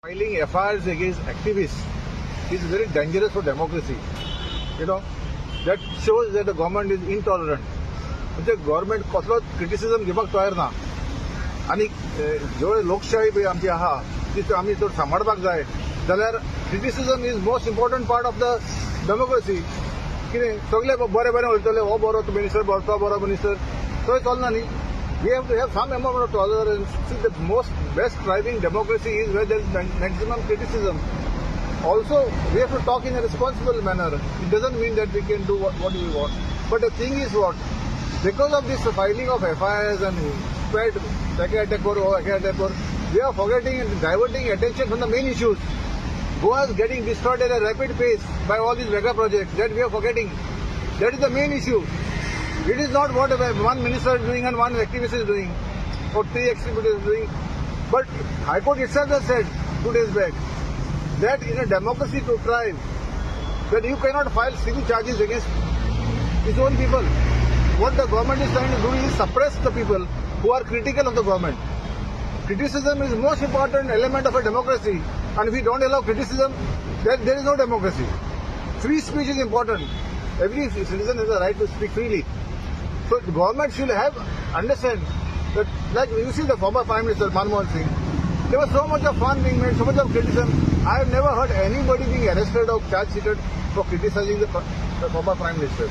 Filing FIRs against activists is very dangerous for democracy. That shows that the government is intolerant. म्हणजे government कसलोच criticism घेवपाक तयार ना आनी जो लोकशाही पळय आमची आहा ती आमी जर सांबाळपाक जाय जाल्यार criticism is most important part of the democracy. कितें सगळे बरें बरें उलयतले हो बरो मिनिस्टर तो बरो मिनिस्टर थंय चलना न्ही. We have to have some amount of tolerance. See, the best thriving democracy is where there is maximum criticism. Also, we have to talk in a responsible manner. It doesn't mean that we can do what we want. But the thing is what? Because of this filing of FIRs and spread, we are forgetting and diverting attention from the main issues. Goa is getting destroyed at a rapid pace by all these mega projects that we are forgetting. That is the main issue. It is not what one minister is doing and one activist is doing, or three activists is doing. But High Court itself has said 2 days back that in a democracy to thrive, that you cannot file civil charges against its own people. What the government is trying to do is suppress the people who are critical of the government. Criticism is the most important element of a democracy, and if we don't allow criticism, then there is no democracy. Free speech is important. Every citizen has a right to speak freely. So the government should understand that, like you see the former Prime Minister Manmohan Singh, there was so much of fun being made, so much of criticism. I have never heard anybody being arrested or charge-sheeted for criticizing the former Prime Minister.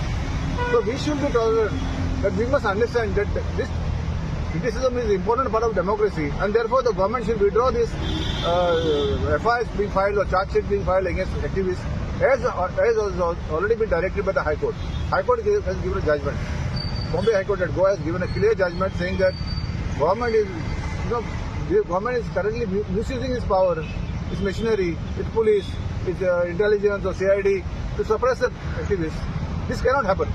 So we should be tolerant, that we must understand that this criticism is an important part of democracy, and therefore the government should withdraw this FIRs being filed or charge-sheet being filed against activists, as has already been directed by the High Court. High Court has given a judgment. Bombay High Court at Goa has given a clear judgment saying that government is currently misusing its power, its machinery, its police, its intelligence or CID to suppress the activists. This cannot happen.